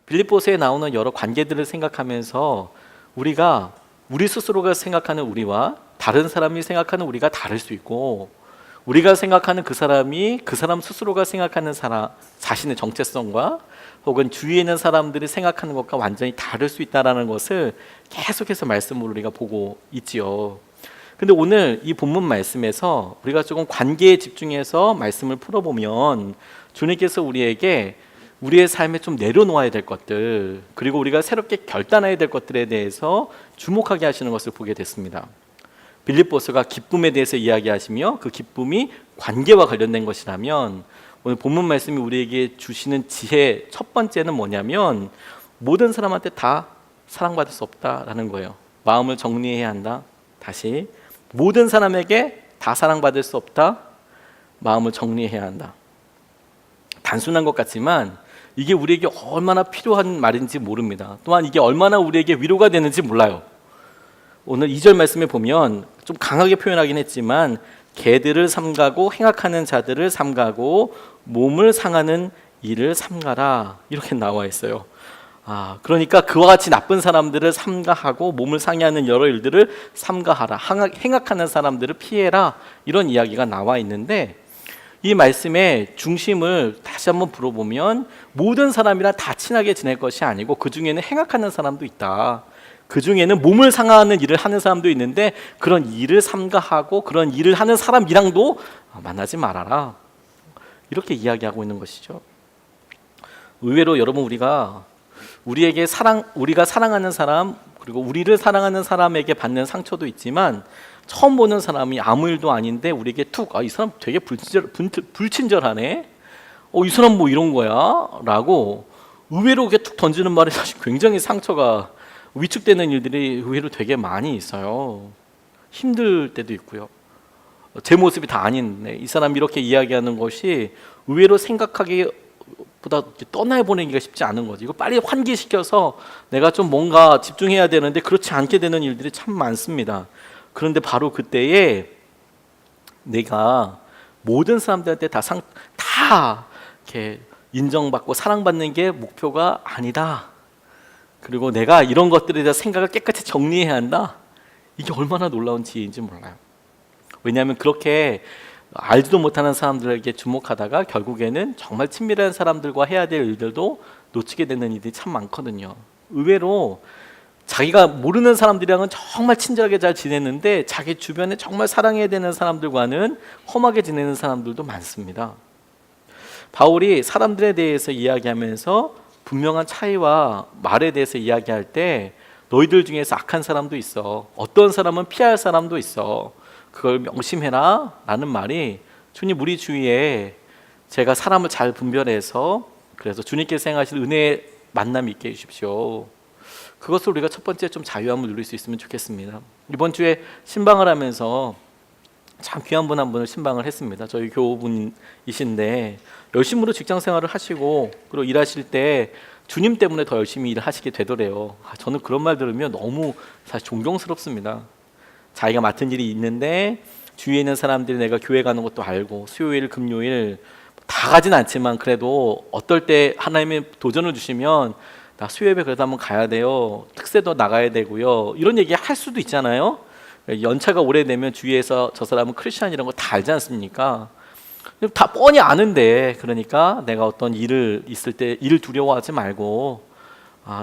빌립보서에 나오는 여러 관계들을 생각하면서 우리 스스로가 생각하는 우리와 다른 사람이 생각하는 우리가 다를 수 있고, 우리가 생각하는 그 사람이 그 사람 스스로가 생각하는 사람 자신의 정체성과 혹은 주위에 있는 사람들이 생각하는 것과 완전히 다를 수 있다는 것을 계속해서 말씀으로 우리가 보고 있지요. 근데 오늘 이 본문 말씀에서 우리가 조금 관계에 집중해서 말씀을 풀어보면, 주님께서 우리에게 우리의 삶에 좀 내려놓아야 될 것들, 그리고 우리가 새롭게 결단해야 될 것들에 대해서 주목하게 하시는 것을 보게 됐습니다. 빌립보서가 기쁨에 대해서 이야기하시며 그 기쁨이 관계와 관련된 것이라면, 오늘 본문 말씀이 우리에게 주시는 지혜 첫 번째는 뭐냐면, 모든 사람한테 다 사랑받을 수 없다라는 거예요. 마음을 정리해야 한다. 다시, 모든 사람에게 다 사랑받을 수 없다. 마음을 정리해야 한다. 단순한 것 같지만 이게 우리에게 얼마나 필요한 말인지 모릅니다. 또한 이게 얼마나 우리에게 위로가 되는지 몰라요. 오늘 2절 말씀에 보면 좀 강하게 표현하긴 했지만, 개들을 삼가고 행악하는 자들을 삼가고 몸을 상하는 일을 삼가라, 이렇게 나와 있어요. 그러니까 그와 같이 나쁜 사람들을 삼가하고 몸을 상해하는 여러 일들을 삼가하라, 행악하는 사람들을 피해라, 이런 이야기가 나와 있는데, 이 말씀의 중심을 다시 한번 물어보면, 모든 사람이랑 다 친하게 지낼 것이 아니고 그 중에는 행악하는 사람도 있다. 그 중에는 몸을 상하는 일을 하는 사람도 있는데, 그런 일을 삼가하고 그런 일을 하는 사람이랑도 만나지 말아라, 이렇게 이야기하고 있는 것이죠. 의외로 여러분, 우리가 사랑하는 사람, 그리고 우리를 사랑하는 사람에게 받는 상처도 있지만, 처음 보는 사람이 아무 일도 아닌데 우리에게 이 사람 되게 불친절하네, 이 사람 뭐 이런 거야 라고 의외로 툭 던지는 말이 사실 굉장히 상처가 위축되는 일들이 의외로 되게 많이 있어요. 힘들 때도 있고요. 제 모습이 다 아닌데 이 사람이 이렇게 이야기하는 것이 의외로 생각하기보다 떠나보내기가 쉽지 않은 거지. 이거 빨리 환기시켜서 내가 좀 뭔가 집중해야 되는데 그렇지 않게 되는 일들이 참 많습니다. 그런데 바로 그때에 내가 모든 사람들한테 다 이렇게 인정받고 사랑받는 게 목표가 아니다. 그리고 내가 이런 것들에 대해서 생각을 깨끗이 정리해야 한다. 이게 얼마나 놀라운 지혜인지 몰라요. 왜냐하면 그렇게 알지도 못하는 사람들에게 주목하다가 결국에는 정말 친밀한 사람들과 해야 될 일들도 놓치게 되는 일이 참 많거든요. 의외로 자기가 모르는 사람들이랑은 정말 친절하게 잘 지내는데 자기 주변에 정말 사랑해야 되는 사람들과는 험하게 지내는 사람들도 많습니다. 바울이 사람들에 대해서 이야기하면서 분명한 차이와 말에 대해서 이야기할 때, 너희들 중에서 악한 사람도 있어, 어떤 사람은 피할 사람도 있어, 그걸 명심해라 라는 말이, 주님 우리 주위에 제가 사람을 잘 분별해서, 그래서 주님께서 행하실 은혜의 만남이 있게 해주십시오. 그것을 우리가 첫 번째 좀 자유함을 누릴 수 있으면 좋겠습니다. 이번 주에 신방을 하면서 참 귀한 분 한 분을 신방을 했습니다. 저희 교우분이신데 열심으로 직장 생활을 하시고 그리고 일하실 때 주님 때문에 더 열심히 일을 하시게 되더래요. 저는 그런 말 들으면 너무 사실 존경스럽습니다. 자기가 맡은 일이 있는데 주위에 있는 사람들이 내가 교회 가는 것도 알고 수요일, 금요일 다 가진 않지만 그래도 어떨 때 하나님의 도전을 주시면 나 수요예배 그래도 한번 가야 돼요, 특세도 나가야 되고요, 이런 얘기 할 수도 있잖아요. 연차가 오래되면 주위에서 저 사람은 크리스찬이라는 거 다 알지 않습니까? 다 뻔히 아는데, 그러니까 내가 어떤 일을 있을 때 일을 두려워하지 말고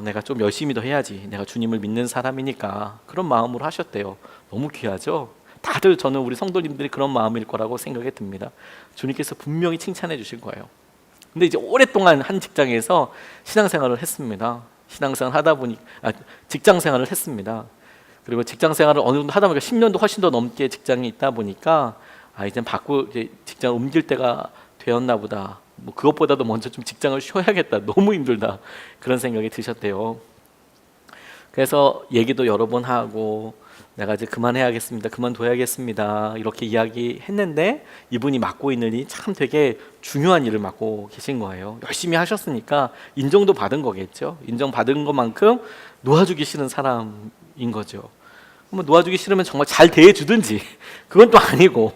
내가 좀 열심히 더 해야지, 내가 주님을 믿는 사람이니까, 그런 마음으로 하셨대요. 너무 귀하죠? 다들 저는 우리 성도님들이 그런 마음일 거라고 생각이 듭니다. 주님께서 분명히 칭찬해 주실 거예요. 근데 이제 오랫동안 한 직장에서 신앙생활을 했습니다. 신앙생활 하다 보니 직장생활을 했습니다. 그리고 직장생활을 어느 정도 하다 보니까 10년도 훨씬 더 넘게 직장에 있다 보니까 이제 직장 옮길 때가 되었나 보다, 뭐 그것보다도 먼저 좀 직장을 쉬어야겠다, 너무 힘들다, 그런 생각이 드셨대요. 그래서 얘기도 여러 번 하고 내가 이제 그만해야겠습니다, 그만둬야겠습니다, 이렇게 이야기했는데 이분이 맡고 있는 일이 참 되게 중요한 일을 맡고 계신 거예요. 열심히 하셨으니까 인정도 받은 거겠죠. 인정받은 것만큼 놓아주기 싫은 사람인 거죠. 뭐 놓아주기 싫으면 정말 잘 대해주든지, 그건 또 아니고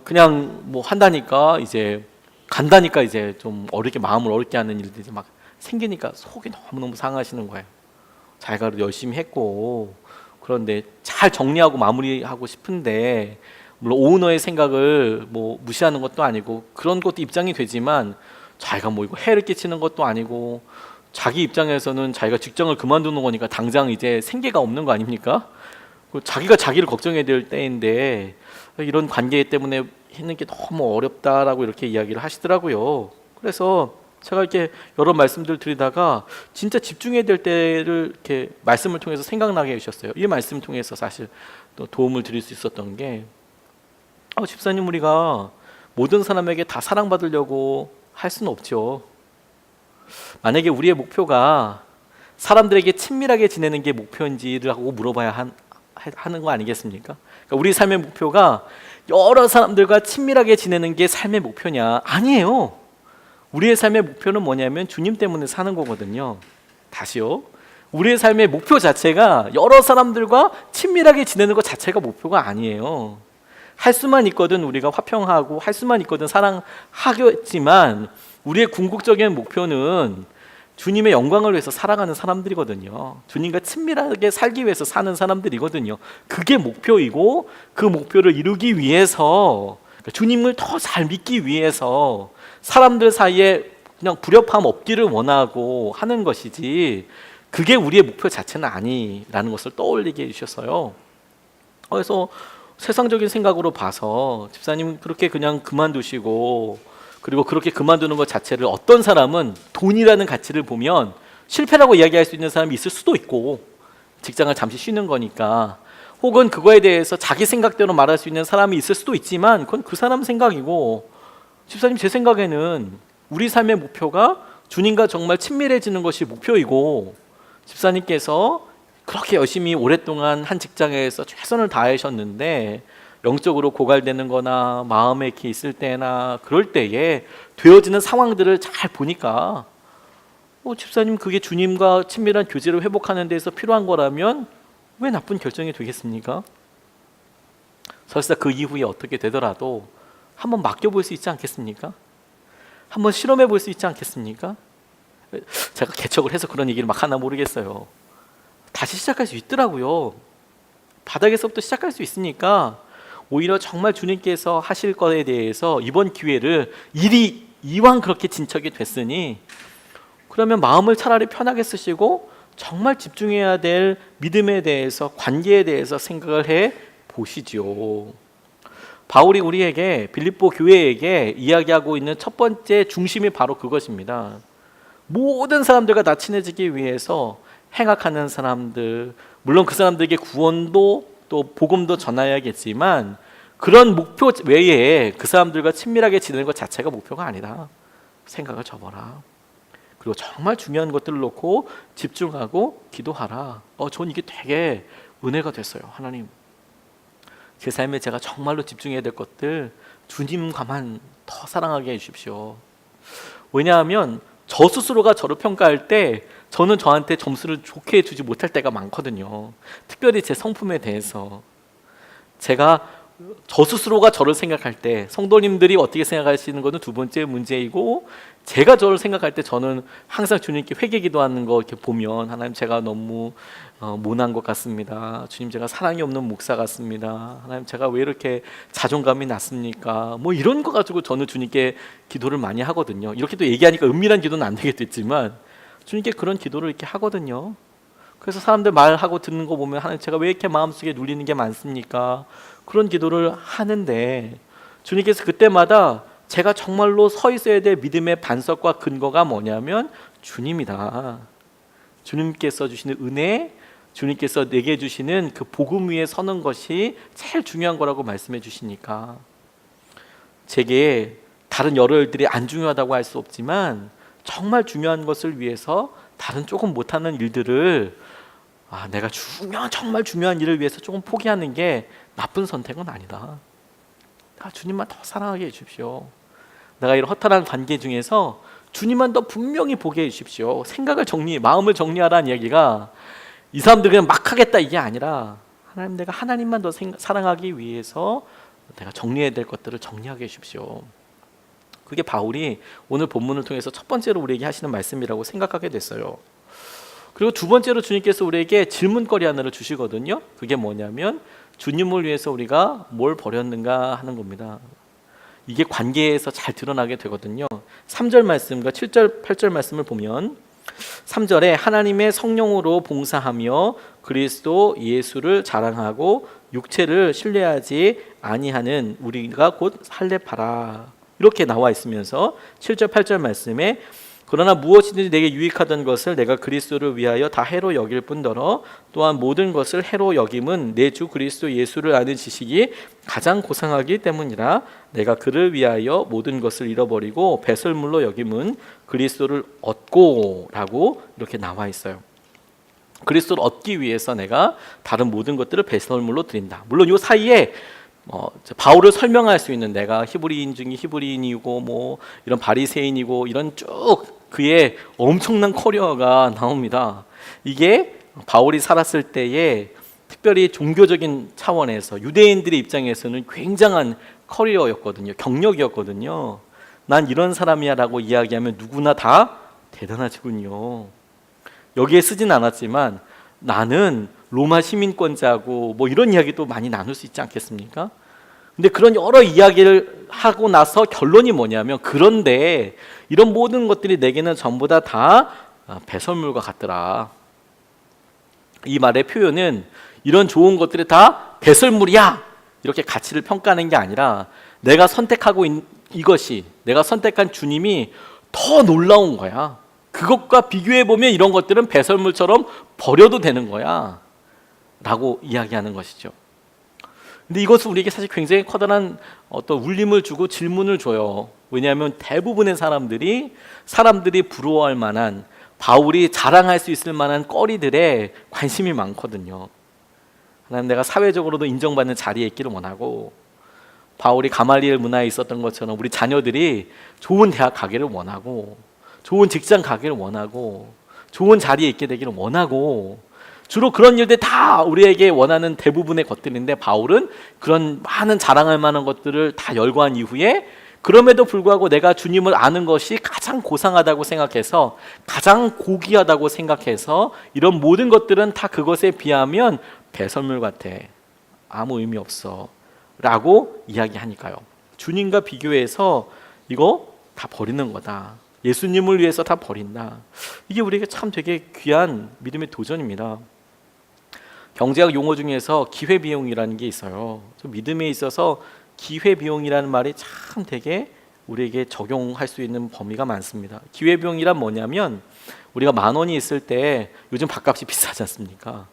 그냥 뭐 한다니까 이제 간다니까 이제 좀 마음을 어렵게 하는 일들이 막 생기니까 속이 너무너무 상하시는 거예요. 자기가 열심히 했고 그런데 잘 정리하고 마무리하고 싶은데, 물론 오너의 생각을 뭐 무시하는 것도 아니고 그런 것도 입장이 되지만, 자기가 뭐 이거 해를 끼치는 것도 아니고 자기 입장에서는 자기가 직장을 그만두는 거니까 당장 이제 생계가 없는 거 아닙니까? 자기가 자기를 걱정해야 될 때인데 이런 관계 때문에 하는 게 너무 어렵다라고 이렇게 이야기를 하시더라고요. 그래서 제가 이렇게 여러 말씀들 드리다가 진짜 집중해야 될 때를 이렇게 말씀을 통해서 생각나게 해주셨어요. 이 말씀 통해서 사실 또 도움을 드릴 수 있었던 게, 집사님, 우리가 모든 사람에게 다 사랑받으려고 할 수는 없죠. 만약에 우리의 목표가 사람들에게 친밀하게 지내는 게 목표인지를 하고 물어봐야 하는 거 아니겠습니까? 그러니까 우리 삶의 목표가 여러 사람들과 친밀하게 지내는 게 삶의 목표냐? 아니에요. 우리의 삶의 목표는 뭐냐면 주님 때문에 사는 거거든요. 다시요. 우리의 삶의 목표 자체가 여러 사람들과 친밀하게 지내는 것 자체가 목표가 아니에요. 할 수만 있거든 우리가 화평하고 할 수만 있거든 사랑하겠지만, 우리의 궁극적인 목표는 주님의 영광을 위해서 살아가는 사람들이거든요. 주님과 친밀하게 살기 위해서 사는 사람들이거든요. 그게 목표이고, 그 목표를 이루기 위해서, 주님을 더 잘 믿기 위해서 사람들 사이에 그냥 불협화음 없기를 원하고 하는 것이지, 그게 우리의 목표 자체는 아니라는 것을 떠올리게 해주셨어요. 그래서 세상적인 생각으로 봐서 집사님 그렇게 그냥 그만두시고, 그리고 그렇게 그만두는 것 자체를 어떤 사람은 돈이라는 가치를 보면 실패라고 이야기할 수 있는 사람이 있을 수도 있고, 직장을 잠시 쉬는 거니까, 혹은 그거에 대해서 자기 생각대로 말할 수 있는 사람이 있을 수도 있지만 그건 그 사람 생각이고, 집사님 제 생각에는 우리 삶의 목표가 주님과 정말 친밀해지는 것이 목표이고, 집사님께서 그렇게 열심히 오랫동안 한 직장에서 최선을 다하셨는데 영적으로 고갈되는 거나 마음에 이렇게 있을 때나 그럴 때에 되어지는 상황들을 잘 보니까, 집사님 그게 주님과 친밀한 교제를 회복하는 데서 필요한 거라면 왜 나쁜 결정이 되겠습니까? 설사 그 이후에 어떻게 되더라도 한번 맡겨볼 수 있지 않겠습니까? 한번 실험해 볼 수 있지 않겠습니까? 제가 개척을 해서 그런 얘기를 막 하나 모르겠어요. 다시 시작할 수 있더라고요. 바닥에서부터 시작할 수 있으니까 오히려 정말 주님께서 하실 것에 대해서 이번 기회를 이왕 그렇게 진척이 됐으니 그러면 마음을 차라리 편하게 쓰시고 정말 집중해야 될 믿음에 대해서, 관계에 대해서 생각을 해 보시죠. 바울이 우리에게, 빌립보 교회에게 이야기하고 있는 첫 번째 중심이 바로 그것입니다. 모든 사람들과 다 친해지기 위해서 행악하는 사람들, 물론 그 사람들에게 구원도 또 복음도 전해야겠지만 그런 목표 외에 그 사람들과 친밀하게 지내는 것 자체가 목표가 아니다. 생각을 접어라. 그리고 정말 중요한 것들을 놓고 집중하고 기도하라. 전 이게 되게 은혜가 됐어요. 하나님, 제 삶에 제가 정말로 집중해야 될 것들 주님과만 더 사랑하게 해주십시오. 왜냐하면 저 스스로가 저를 평가할 때 저는 저한테 점수를 좋게 주지 못할 때가 많거든요. 특별히 제 성품에 대해서. 제가 저 스스로가 저를 생각할 때, 성도님들이 어떻게 생각하시는 것은 두 번째 문제이고, 제가 저를 생각할 때 저는 항상 주님께 회개 기도하는 거 이렇게 보면, 하나님 제가 너무 모난 것 같습니다. 주님 제가 사랑이 없는 목사 같습니다. 하나님 제가 왜 이렇게 자존감이 낮습니까? 뭐 이런 거 가지고 저는 주님께 기도를 많이 하거든요. 이렇게 또 얘기하니까 은밀한 기도는 안 되겠지만 주님께 그런 기도를 이렇게 하거든요. 그래서 사람들 말하고 듣는 거 보면, 하나님 제가 왜 이렇게 마음속에 눌리는 게 많습니까? 그런 기도를 하는데 주님께서 그때마다 제가 정말로 서 있어야 될 믿음의 반석과 근거가 뭐냐면 주님이다. 주님께서 주시는 은혜, 주님께서 내게 주시는 그 복음 위에 서는 것이 제일 중요한 거라고 말씀해 주시니까, 제게 다른 여러 일들이 안 중요하다고 할 수 없지만 정말 중요한 것을 위해서 다른 조금 못하는 일들을, 내가 정말 중요한 일을 위해서 조금 포기하는 게 나쁜 선택은 아니다. 내가 주님만 더 사랑하게 해주십시오. 내가 이런 허탈한 관계 중에서 주님만 더 분명히 보게 해주십시오. 생각을 마음을 정리하라는 이야기가 이 사람들 그냥 막 하겠다 이게 아니라, 하나님 내가 하나님만 더 사랑하기 위해서 내가 정리해야 될 것들을 정리하게 해주십시오. 그게 바울이 오늘 본문을 통해서 첫 번째로 우리에게 하시는 말씀이라고 생각하게 됐어요. 그리고 두 번째로 주님께서 우리에게 질문거리 하나를 주시거든요. 그게 뭐냐면 주님을 위해서 우리가 뭘 버렸는가 하는 겁니다. 이게 관계에서 잘 드러나게 되거든요. 3절 말씀과 7절, 8절 말씀을 보면 3절에 하나님의 성령으로 봉사하며 그리스도 예수를 자랑하고 육체를 신뢰하지 아니하는 우리가 곧 할례파라 이렇게 나와 있으면서 7절, 8절 말씀에 그러나 무엇이든지 내게 유익하던 것을 내가 그리스도를 위하여 다 해로 여길 뿐더러 또한 모든 것을 해로 여김은 내 주 그리스도 예수를 아는 지식이 가장 고상하기 때문이라. 내가 그를 위하여 모든 것을 잃어버리고 배설물로 여김은 그리스도를 얻고 라고 이렇게 나와 있어요. 그리스도를 얻기 위해서 내가 다른 모든 것들을 배설물로 드린다. 물론 이 사이에 바울을 설명할 수 있는 내가 히브리인 중에 히브리인이고 뭐 이런 바리새인이고 이런 쭉 그의 엄청난 커리어가 나옵니다. 이게 바울이 살았을 때에 특별히 종교적인 차원에서 유대인들의 입장에서는 굉장한 커리어였거든요. 경력이었거든요. 난 이런 사람이야 라고 이야기하면 누구나 다 대단하시군요. 여기에 쓰진 않았지만 나는 로마 시민권자고 뭐 이런 이야기도 많이 나눌 수 있지 않겠습니까? 근데 그런 여러 이야기를 하고 나서 결론이 뭐냐면 그런데 이런 모든 것들이 내게는 전부 다 배설물과 같더라. 이 말의 표현은 이런 좋은 것들이 다 배설물이야 이렇게 가치를 평가하는 게 아니라 내가 선택하고 이것이 내가 선택한 주님이 더 놀라운 거야. 그것과 비교해 보면 이런 것들은 배설물처럼 버려도 되는 거야 라고 이야기하는 것이죠. 근데 이것은 우리에게 사실 굉장히 커다란 어떤 울림을 주고 질문을 줘요. 왜냐하면 대부분의 사람들이 부러워할 만한 바울이 자랑할 수 있을 만한 거리들에 관심이 많거든요. 하나님 내가 사회적으로도 인정받는 자리에 있기를 원하고 바울이 가말리엘 문화에 있었던 것처럼 우리 자녀들이 좋은 대학 가기를 원하고 좋은 직장 가기를 원하고 좋은 자리에 있게 되기를 원하고 주로 그런 일들 다 우리에게 원하는 대부분의 것들인데 바울은 그런 많은 자랑할 만한 것들을 다 열거한 이후에 그럼에도 불구하고 내가 주님을 아는 것이 가장 고상하다고 생각해서 가장 고귀하다고 생각해서 이런 모든 것들은 다 그것에 비하면 배설물 같아. 아무 의미 없어 라고 이야기하니까요. 주님과 비교해서 이거 다 버리는 거다. 예수님을 위해서 다 버린다. 이게 우리에게 참 되게 귀한 믿음의 도전입니다. 경제학 용어 중에서 기회비용이라는 게 있어요. 믿음에 있어서 기회비용이라는 말이 참 되게 우리에게 적용할 수 있는 범위가 많습니다. 기회비용이란 뭐냐면 우리가 10,000원이 있을 때 요즘 밥값이 비싸지 않습니까?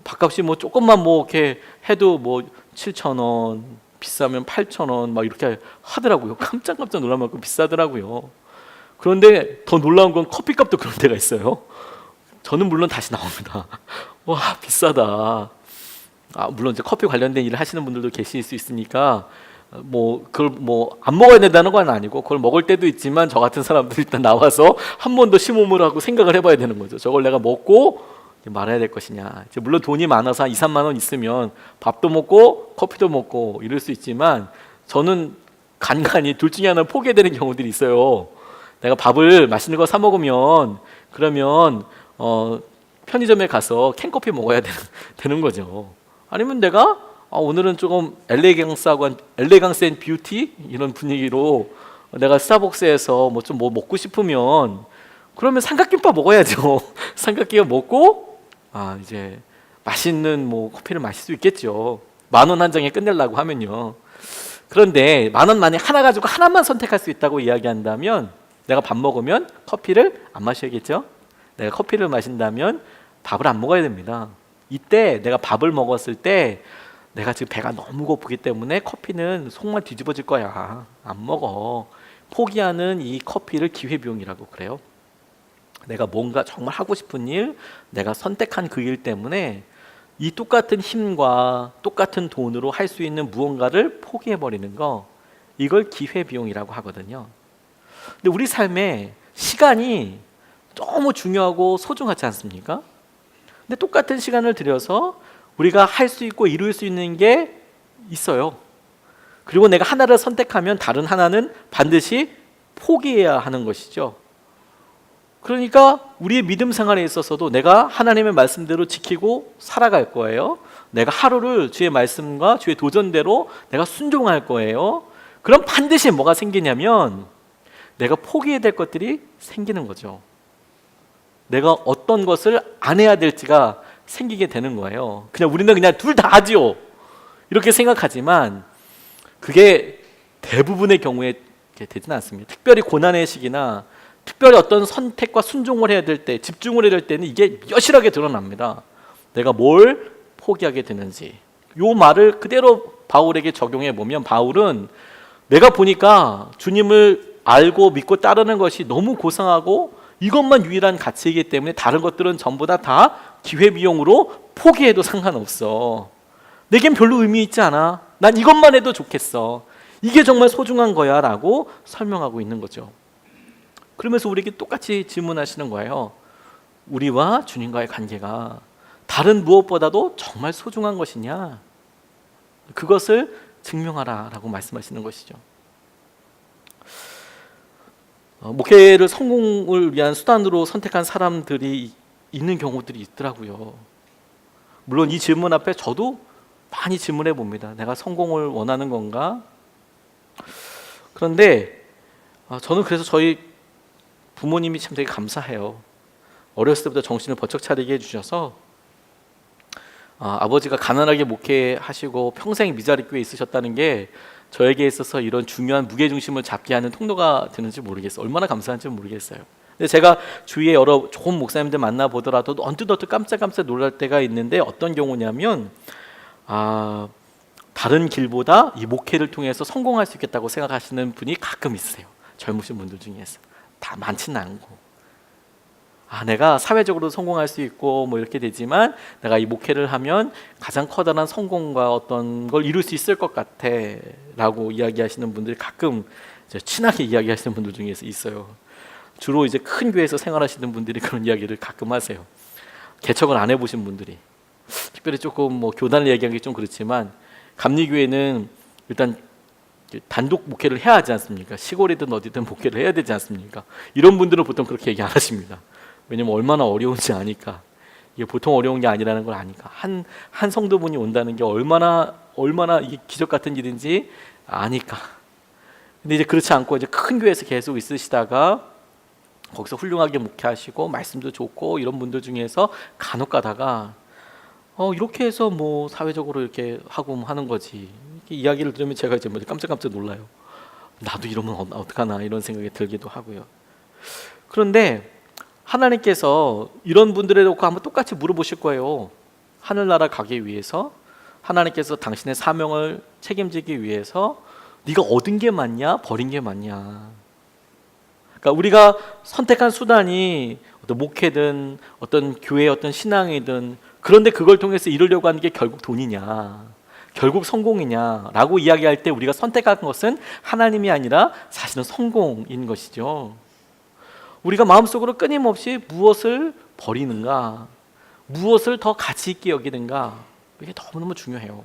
밥값이 뭐 조금만 뭐 이렇게 해도 뭐 7,000원, 비싸면 8,000원 막 이렇게 하더라고요. 깜짝깜짝 놀랄 만큼 비싸더라고요. 그런데 더 놀라운 건 커피값도 그런 데가 있어요. 저는 물론 다시 나옵니다. 와 비싸다. 물론 이제 커피 관련된 일을 하시는 분들도 계실 수 있으니까 뭐 그걸 뭐 안 먹어야 된다는 건 아니고 그걸 먹을 때도 있지만 저 같은 사람들 일단 나와서 한 번 더 심호흡을 하고 생각을 해봐야 되는 거죠. 저걸 내가 먹고 말아야 될 것이냐. 물론 돈이 많아서 한 2, 3만 원 있으면 밥도 먹고 커피도 먹고 이럴 수 있지만 저는 간간히 둘 중에 하나를 포기해야 되는 경우들이 있어요. 내가 밥을 맛있는 거 사 먹으면 그러면 편의점에 가서 캔커피 먹어야 되는 거죠. 아니면 내가 오늘은 조금 엘레강스 앤 뷰티 이런 분위기로 내가 스타벅스에서 뭐 좀 뭐 먹고 싶으면 그러면 삼각김밥 먹어야죠. 삼각김밥 먹고 이제 맛있는 뭐 커피를 마실 수 있겠죠. 10,000원 한 장에 끝내려고 하면요. 그런데 10,000원 만약 하나 가지고 하나만 선택할 수 있다고 이야기한다면 내가 밥 먹으면 커피를 안 마셔야겠죠. 내가 커피를 마신다면 밥을 안 먹어야 됩니다. 이때 내가 밥을 먹었을 때 내가 지금 배가 너무 고프기 때문에 커피는 속만 뒤집어질 거야. 안 먹어. 포기하는 이 커피를 기회비용이라고 그래요. 내가 뭔가 정말 하고 싶은 일, 내가 선택한 그 일 때문에 이 똑같은 힘과 똑같은 돈으로 할 수 있는 무언가를 포기해버리는 거, 이걸 기회비용이라고 하거든요. 근데 우리 삶에 시간이 너무 중요하고 소중하지 않습니까? 근데 똑같은 시간을 들여서 우리가 할 수 있고 이룰 수 있는 게 있어요. 그리고 내가 하나를 선택하면 다른 하나는 반드시 포기해야 하는 것이죠. 그러니까 우리의 믿음 생활에 있어서도 내가 하나님의 말씀대로 지키고 살아갈 거예요. 내가 하루를 주의 말씀과 주의 도전대로 내가 순종할 거예요. 그럼 반드시 뭐가 생기냐면 내가 포기해야 될 것들이 생기는 거죠. 내가 어떤 것을 안 해야 될지가 생기게 되는 거예요. 그냥 우리는 그냥 둘 다 하지요, 이렇게 생각하지만 그게 대부분의 경우에 되지는 않습니다. 특별히 고난의 시기나 특별히 어떤 선택과 순종을 해야 될 때, 집중을 해야 될 때는 이게 여실하게 드러납니다. 내가 뭘 포기하게 되는지. 이 말을 그대로 바울에게 적용해 보면 바울은 내가 보니까 주님을 알고 믿고 따르는 것이 너무 고상하고 이것만 유일한 가치이기 때문에 다른 것들은 전부 다 기회비용으로 포기해도 상관없어. 내겐 별로 의미 있지 않아. 난 이것만 해도 좋겠어. 이게 정말 소중한 거야 라고 설명하고 있는 거죠. 그러면서 우리에게 똑같이 질문하시는 거예요. 우리와 주님과의 관계가 다른 무엇보다도 정말 소중한 것이냐? 그것을 증명하라 라고 말씀하시는 것이죠. 목회를 성공을 위한 수단으로 선택한 사람들이 있는 경우들이 있더라고요. 물론 이 질문 앞에 저도 많이 질문해 봅니다. 내가 성공을 원하는 건가? 그런데 저는 그래서 저희 부모님이 참 되게 감사해요. 어렸을 때부터 정신을 번쩍 차리게 해주셔서 아버지가 가난하게 목회하시고 평생 미자리 교회에 있으셨다는 게 저에게 있어서 이런 중요한 무게중심을 잡게 하는 통로가 되는지 모르겠어요. 얼마나 감사한지 모르겠어요. 근데 제가 주위에 여러 좋은 목사님들 만나보더라도 언뜻 깜짝깜짝 놀랄 때가 있는데 어떤 경우냐면 다른 길보다 이 목회를 통해서 성공할 수 있겠다고 생각하시는 분이 가끔 있으세요. 젊으신 분들 중에서. 다 많지는 않고. 내가 사회적으로 성공할 수 있고 뭐 이렇게 되지만 내가 이 목회를 하면 가장 커다란 성공과 어떤 걸 이룰 수 있을 것 같아 라고 이야기하시는 분들이 가끔 친하게 이야기하시는 분들 중에서 있어요. 주로 이제 큰 교회에서 생활하시는 분들이 그런 이야기를 가끔 하세요. 개척을 안 해보신 분들이. 특별히 조금 뭐 교단을 얘기하기 좀 그렇지만 감리교회는 일단 단독 목회를 해야 하지 않습니까? 시골이든 어디든 목회를 해야 되지 않습니까? 이런 분들은 보통 그렇게 얘기 안 하십니다. 왜냐면 얼마나 어려운지 아니까. 이게 보통 어려운 게 아니라는 걸 아니까. 한 성도분이 온다는 게 얼마나 이게 기적 같은 일인지 아니까. 근데 이제 그렇지 않고 이제 큰 교회에서 계속 있으시다가 거기서 훌륭하게 목회하시고 말씀도 좋고 이런 분들 중에서 간혹 가다가 이렇게 해서 뭐 사회적으로 이렇게 하고 하는 거지. 이렇게 이야기를 들으면 제가 이제 깜짝깜짝 놀라요. 나도 이러면 어떡하나 이런 생각이 들기도 하고요. 그런데 하나님께서 이런 분들에 놓고 한번 똑같이 물어보실 거예요. 하늘나라 가기 위해서 하나님께서 당신의 사명을 책임지기 위해서 네가 얻은 게 맞냐 버린 게 맞냐. 그러니까 우리가 선택한 수단이 어떤 목회든 어떤 교회 어떤 신앙이든 그런데 그걸 통해서 이루려고 하는 게 결국 돈이냐 결국 성공이냐 라고 이야기할 때 우리가 선택한 것은 하나님이 아니라 사실은 성공인 것이죠. 우리가 마음속으로 끊임없이 무엇을 버리는가, 무엇을 더 가치 있게 여기는가, 이게 너무너무 중요해요.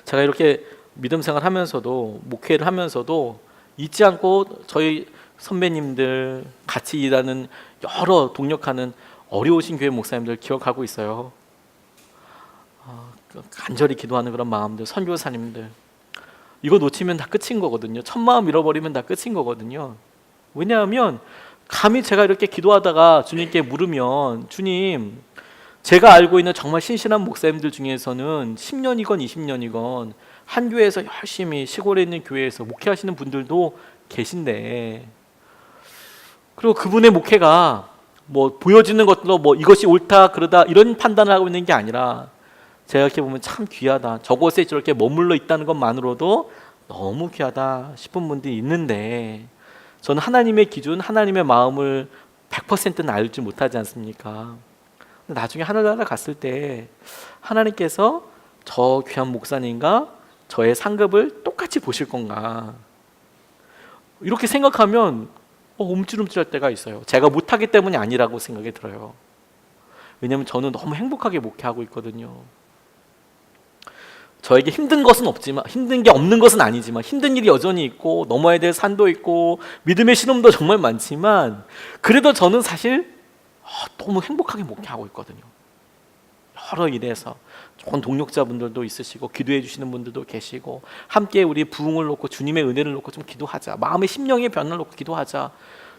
제가 이렇게 믿음 생활하면서도 목회를 하면서도 잊지 않고 저희 선배님들 같이 일하는 여러 동력하는 어려우신 교회 목사님들 기억하고 있어요. 간절히 기도하는 그런 마음들, 선교사님들 이거 놓치면 다 끝인 거거든요. 첫마음 잃어버리면 다 끝인 거거든요. 왜냐하면 감히 제가 이렇게 기도하다가 주님께 물으면 주님 제가 알고 있는 정말 신실한 목사님들 중에서는 10년이건 20년이건 한 교회에서 열심히 시골에 있는 교회에서 목회하시는 분들도 계신데 그리고 그분의 목회가 뭐 보여지는 것들로 뭐 이것이 옳다 그러다 이런 판단을 하고 있는 게 아니라 제가 이렇게 보면 참 귀하다 저곳에 저렇게 머물러 있다는 것만으로도 너무 귀하다 싶은 분들이 있는데 저는 하나님의 기준, 하나님의 마음을 100%는 알지 못하지 않습니까? 나중에 하늘나라 갔을 때 하나님께서 저 귀한 목사님과 저의 상급을 똑같이 보실 건가? 이렇게 생각하면 움찔움찔할 때가 있어요. 제가 못하기 때문이 아니라고 생각이 들어요. 왜냐하면 저는 너무 행복하게 목회하고 있거든요. 저에게 힘든 것은 없지만, 힘든 게 없는 것은 아니지만, 힘든 일이 여전히 있고 넘어야 될 산도 있고 믿음의 시험도 정말 많지만, 그래도 저는 사실 너무 행복하게 목회하고 있거든요. 여러 일에서 좋은 동력자분들도 있으시고 기도해 주시는 분들도 계시고, 함께 우리 부흥을 놓고 주님의 은혜를 놓고 좀 기도하자, 마음의 심령의 변화를 놓고 기도하자,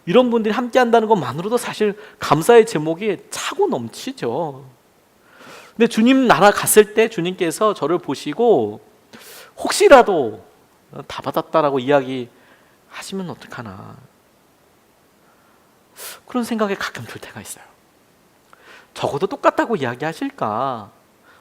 이런 분들이 함께 한다는 것만으로도 사실 감사의 제목이 차고 넘치죠. 근데 주님 나라 갔을 때 주님께서 저를 보시고 혹시라도 다 받았다라고 이야기하시면 어떡하나, 그런 생각이 가끔 들 때가 있어요. 적어도 똑같다고 이야기하실까?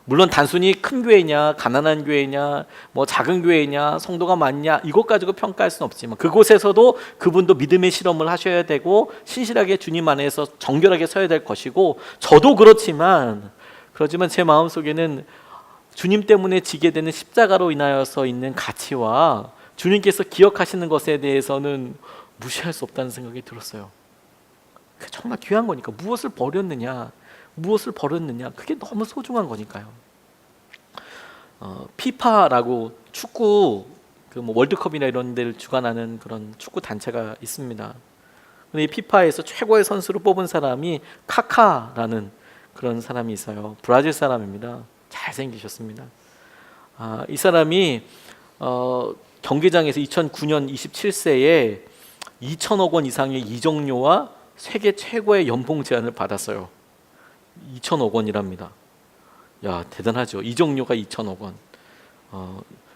물론 단순히 큰 교회냐, 가난한 교회냐, 뭐 작은 교회냐, 성도가 많냐, 이것 가지고 평가할 수는 없지만, 그곳에서도 그분도 믿음의 실험을 하셔야 되고 신실하게 주님 안에서 정결하게 서야 될 것이고, 저도 그렇지만 제 마음속에는 주님 때문에 지게 되는 십자가로 인하여서 있는 가치와 주님께서 기억하시는 것에 대해서는 무시할 수 없다는 생각이 들었어요. 그게 정말 귀한 거니까. 무엇을 버렸느냐, 그게 너무 소중한 거니까요. 피파라고 축구 뭐 월드컵이나 이런 데를 주관하는 그런 축구 단체가 있습니다. 근데 이 피파에서 최고의 선수로 뽑은 사람이 카카라는 그런 사람이 있어요. 브라질 사람입니다. 잘생기셨습니다. 이 사람이 경기장에서 2009년 27세에 2천억 원 이상의 이적료와 세계 최고의 연봉 제안을 받았어요. 2천억 원이랍니다. 야, 대단하죠. 이적료가 2천억 원.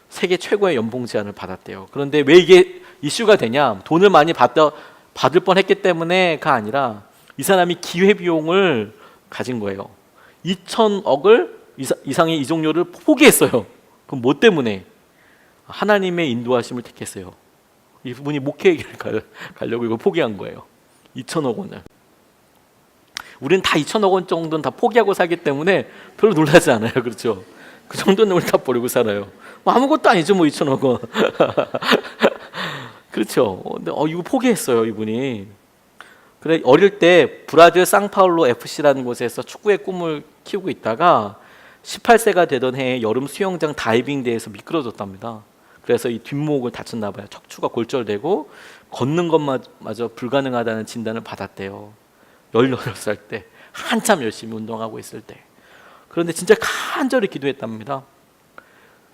세계 최고의 연봉 제안을 받았대요. 그런데 왜 이게 이슈가 되냐? 돈을 많이 받을 뻔했기 때문에가 아니라, 이 사람이 기회비용을 가진 거예요. 2천억을 이상의 이적료를 포기했어요. 그럼 뭐 때문에? 하나님의 인도하심을 택했어요. 이분이 목회의 길을 가려고 이거 포기한 거예요. 2천억 원을. 우리는 다 2천억 원 정도는 다 포기하고 살기 때문에 별로 놀라지 않아요. 그렇죠? 그 정도는 우리 다 버리고 살아요. 뭐 아무것도 아니죠, 뭐 2천억 원. 그렇죠? 근데 이거 포기했어요, 이분이. 그래, 어릴 때 브라질 상파울로 FC라는 곳에서 축구의 꿈을 키우고 있다가 18세가 되던 해에 여름 수영장 다이빙 대회에서 미끄러졌답니다. 그래서 이 뒷목을 다쳤나 봐요. 척추가 골절되고 걷는 것마저 불가능하다는 진단을 받았대요. 18살 때, 한참 열심히 운동하고 있을 때. 그런데 진짜 간절히 기도했답니다.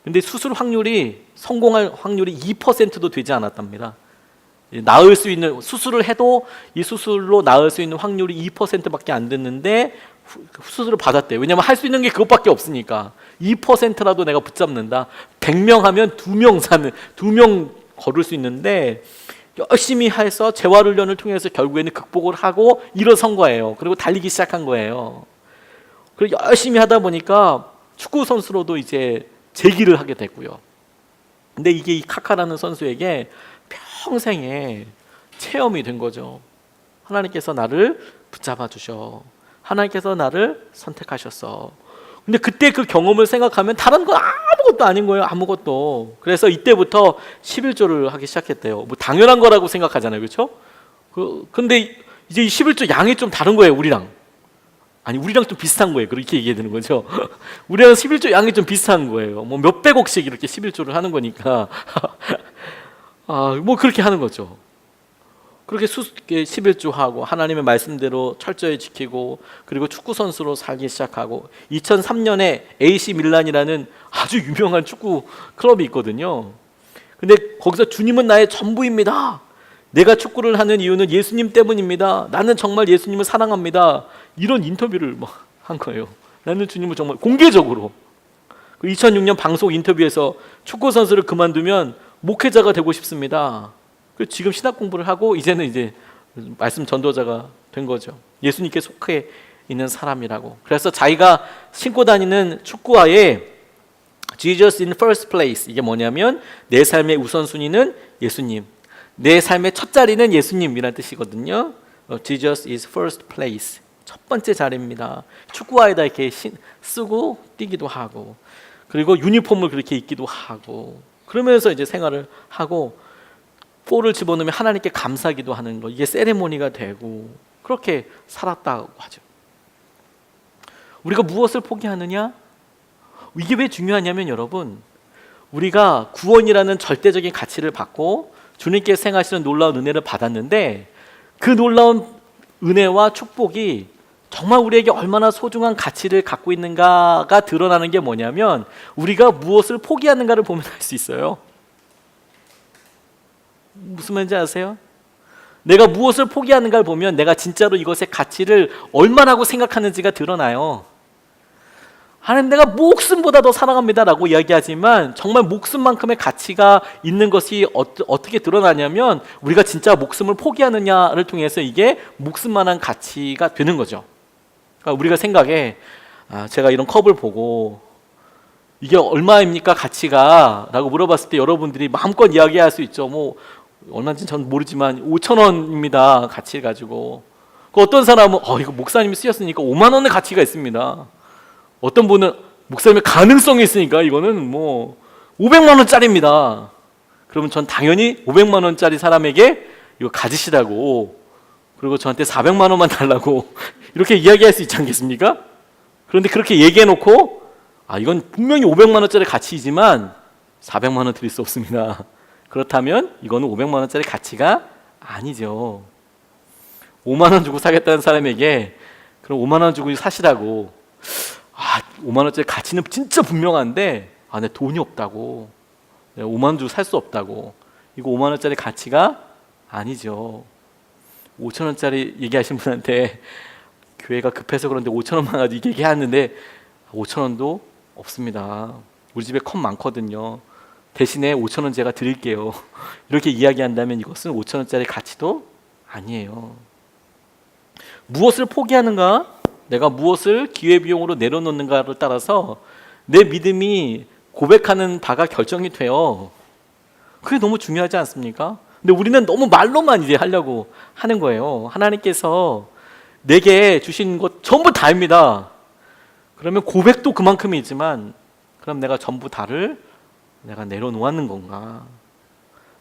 근데 성공할 확률이 2%도 되지 않았답니다. 나을 수 있는, 수술을 해도 이 수술로 나을 수 있는 확률이 2%밖에 안 됐는데 수술을 받았대요. 왜냐하면 할 수 있는 게 그것밖에 없으니까. 2%라도 내가 붙잡는다. 100명 하면 2명 걸을 수 있는데, 열심히 해서 재활훈련을 통해서 결국에는 극복을 하고 일어선 거예요. 그리고 달리기 시작한 거예요. 그리고 열심히 하다 보니까 축구 선수로도 이제 재기를 하게 됐고요. 근데 이게 이 카카라는 선수에게 평생의 체험이 된 거죠. 하나님께서 나를 붙잡아 주셔. 하나님께서 나를 선택하셨어. 근데 그때 그 경험을 생각하면 다른 건 아무것도 아닌 거예요. 아무것도. 그래서 이때부터 11조를 하기 시작했대요. 뭐 당연한 거라고 생각하잖아요. 그렇죠? 근데 이제 이 11조 양이 좀 다른 거예요. 우리랑 좀 비슷한 거예요. 그렇게 얘기해야 되는 거죠. 우리랑 11조 양이 좀 비슷한 거예요. 뭐 몇백억씩 이렇게 11조를 하는 거니까 뭐 그렇게 하는 거죠. 그렇게 11조 하고 하나님의 말씀대로 철저히 지키고, 그리고 축구 선수로 살기 시작하고, 2003년에 AC 밀란이라는 아주 유명한 축구 클럽이 있거든요. 근데 거기서 주님은 나의 전부입니다. 내가 축구를 하는 이유는 예수님 때문입니다. 나는 정말 예수님을 사랑합니다. 이런 인터뷰를 막 한 거예요. 나는 주님을 정말 공개적으로. 2006년 방송 인터뷰에서 축구 선수를 그만두면 목회자가 되고 싶습니다. 지금 신학 공부를 하고 이제는 이제 말씀 전도자가 된 거죠. 예수님께 속해 있는 사람이라고. 그래서 자기가 신고 다니는 축구화에 Jesus in first place, 이게 뭐냐면 내 삶의 우선순위는 예수님, 내 삶의 첫 자리는 예수님이라는 뜻이거든요. Jesus is first place, 첫 번째 자리입니다. 축구화에다 이렇게 쓰고 뛰기도 하고, 그리고 유니폼을 그렇게 입기도 하고, 그러면서 이제 생활을 하고, 골을 집어넣으면 하나님께 감사기도 하는 거, 이게 세레모니가 되고, 그렇게 살았다고 하죠. 우리가 무엇을 포기하느냐? 이게 왜 중요하냐면 여러분, 우리가 구원이라는 절대적인 가치를 받고 주님께서 행하시는 놀라운 은혜를 받았는데, 그 놀라운 은혜와 축복이 정말 우리에게 얼마나 소중한 가치를 갖고 있는가가 드러나는 게 뭐냐면, 우리가 무엇을 포기하는가를 보면 알 수 있어요. 무슨 말인지 아세요? 내가 무엇을 포기하는가를 보면 내가 진짜로 이것의 가치를 얼마나 생각하는지가 드러나요. 하나님, 내가 목숨보다 더 사랑합니다 라고 이야기하지만 정말 목숨만큼의 가치가 있는 것이 어떻게 드러나냐면, 우리가 진짜 목숨을 포기하느냐를 통해서 이게 목숨만한 가치가 되는 거죠. 그러니까 우리가 생각에 제가 이런 컵을 보고 이게 얼마입니까 가치가? 라고 물어봤을 때 여러분들이 마음껏 이야기할 수 있죠. 뭐 얼마인지 전 모르지만 5,000원입니다 가치 가지고. 어떤 사람은 이거 목사님이 쓰셨으니까 5만 원의 가치가 있습니다. 어떤 분은 목사님의 가능성이 있으니까 이거는 뭐 500만 원짜리입니다. 그러면 전 당연히 500만 원짜리 사람에게 이거 가지시라고, 그리고 저한테 400만 원만 달라고 이렇게 이야기할 수 있지 않겠습니까? 그런데 그렇게 얘기해놓고 이건 분명히 500만 원짜리 가치이지만 400만 원 드릴 수 없습니다. 그렇다면 이거는 500만 원짜리 가치가 아니죠. 5만 원 주고 사겠다는 사람에게 그럼 5만 원 주고 사시라고, 5만 원짜리 가치는 진짜 분명한데 내 돈이 없다고, 내가 5만 원 주고 살 수 없다고, 이거 5만 원짜리 가치가 아니죠. 5천 원짜리 얘기하신 분한테 교회가 급해서 그런데 5천 원만 가지고 얘기하는데 5천 원도 없습니다. 우리 집에 컵 많거든요. 대신에 5천 원 제가 드릴게요. 이렇게 이야기한다면 이것은 5천 원짜리 가치도 아니에요. 무엇을 포기하는가, 내가 무엇을 기회비용으로 내려놓는가를 따라서 내 믿음이 고백하는 바가 결정이 돼요. 그게 너무 중요하지 않습니까? 근데 우리는 너무 말로만 이제 하려고 하는 거예요. 하나님께서 내게 주신 것 전부 다입니다. 그러면 고백도 그만큼이지만, 그럼 내가 전부 다를 내가 내려놓았는 건가?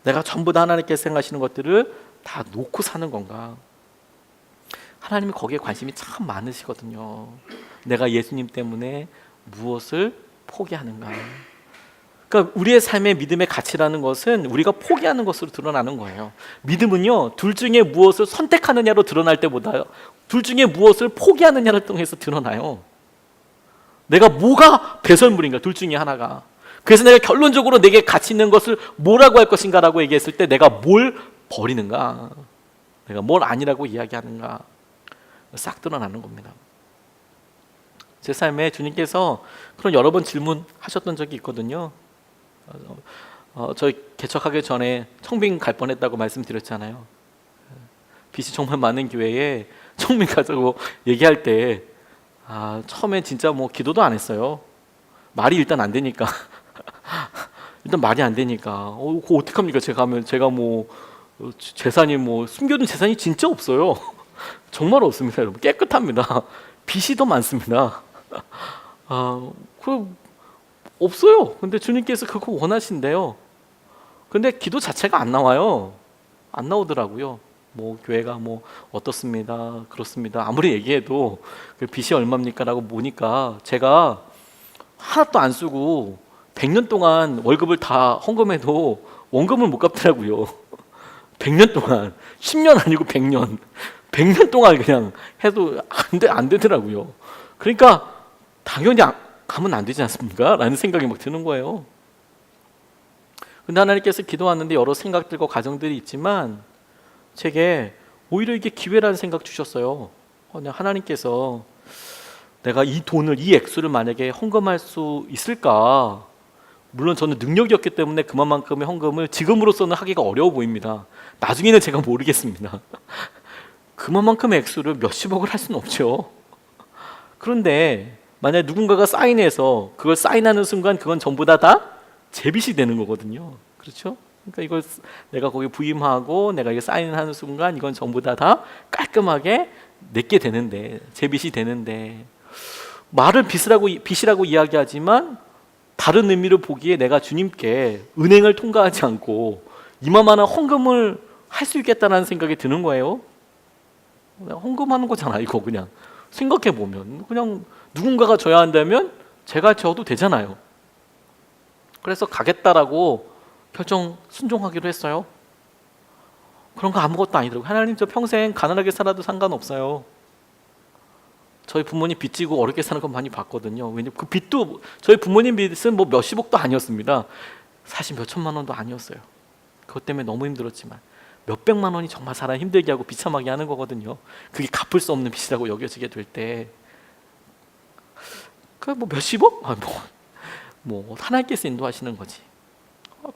내가 전부 다 하나님께서 생각하시는 것들을 다 놓고 사는 건가? 하나님이 거기에 관심이 참 많으시거든요. 내가 예수님 때문에 무엇을 포기하는가? 그러니까 우리의 삶의 믿음의 가치라는 것은 우리가 포기하는 것으로 드러나는 거예요. 믿음은요, 둘 중에 무엇을 선택하느냐로 드러날 때보다요, 둘 중에 무엇을 포기하느냐를 통해서 드러나요. 내가 뭐가 배설물인가, 둘 중에 하나가. 그래서 내가 결론적으로 내게 가치 있는 것을 뭐라고 할 것인가 라고 얘기했을 때 내가 뭘 버리는가, 내가 뭘 아니라고 이야기하는가, 싹 드러나는 겁니다. 제 삶에 주님께서 그런 여러 번 질문하셨던 적이 있거든요. 저희 개척하기 전에 청빙 갈 뻔했다고 말씀드렸잖아요. 빚이 정말 많은 교회에 청빙 가자고 얘기할 때 처음에 진짜 뭐 기도도 안 했어요. 말이 일단 안 되니까. 일단 말이 안 되니까 그거 어떡합니까? 제가 가면 제가 뭐 재산이 뭐 숨겨둔 재산이 진짜 없어요. 정말 없습니다, 여러분. 깨끗합니다. 빚이 더 많습니다. 그 없어요. 근데 주님께서 그거 원하신대요. 근데 기도 자체가 안 나와요. 안 나오더라고요. 뭐 교회가 뭐 어떻습니다, 그렇습니다, 아무리 얘기해도 그 빚이 얼마입니까 라고 보니까 제가 하나도 안 쓰고 100년 동안 월급을 다 헌금해도 원금을 못 갚더라고요. 100년 동안, 10년 아니고 100년 100년 동안 그냥 해도 안 되더라고요. 그러니까 당연히 가면 안 되지 않습니까? 라는 생각이 막 드는 거예요. 근데 하나님께서 기도하는데 여러 생각들과 과정들이 있지만 제게 오히려 이게 기회라는 생각 주셨어요. 그냥 하나님께서 내가 이 돈을, 이 액수를 만약에 헌금할 수 있을까? 물론 저는 능력이 없기 때문에 그만큼의 헌금을 지금으로서는 하기가 어려워 보입니다. 나중에는 제가 모르겠습니다. 그만큼의 액수를 몇십억을 할 수는 없죠. 그런데 만약 누군가가 사인해서 그걸 사인하는 순간 그건 전부 다 제 빚이 되는 거거든요. 그렇죠? 그러니까 이걸 내가 거기 부임하고 내가 이거 사인하는 순간 이건 전부 다 깔끔하게 내게 되는데, 제 빚이 되는데, 말을 빚이라고 이야기하지만 다른 의미로 보기에 내가 주님께 은행을 통과하지 않고 이만한 헌금을 할 수 있겠다는 생각이 드는 거예요. 헌금하는 거잖아 이거. 그냥 생각해 보면 그냥 누군가가 줘야 한다면 제가 져도 되잖아요. 그래서 가겠다라고 순종하기로 했어요. 그런 거 아무것도 아니더라고요. 하나님, 저 평생 가난하게 살아도 상관없어요. 저희 부모님 빚 지고 어렵게 사는 건 많이 봤거든요. 왜냐면 그 빚도 저희 부모님 빚은 뭐 몇십억도 아니었습니다. 사실 몇 천만 원도 아니었어요. 그것 때문에 너무 힘들었지만 몇 백만 원이 정말 사람 힘들게 하고 비참하게 하는 거거든요. 그게 갚을 수 없는 빚이라고 여겨지게 될 때, 그 뭐 몇십억? 뭐 하나님께서 인도하시는 거지.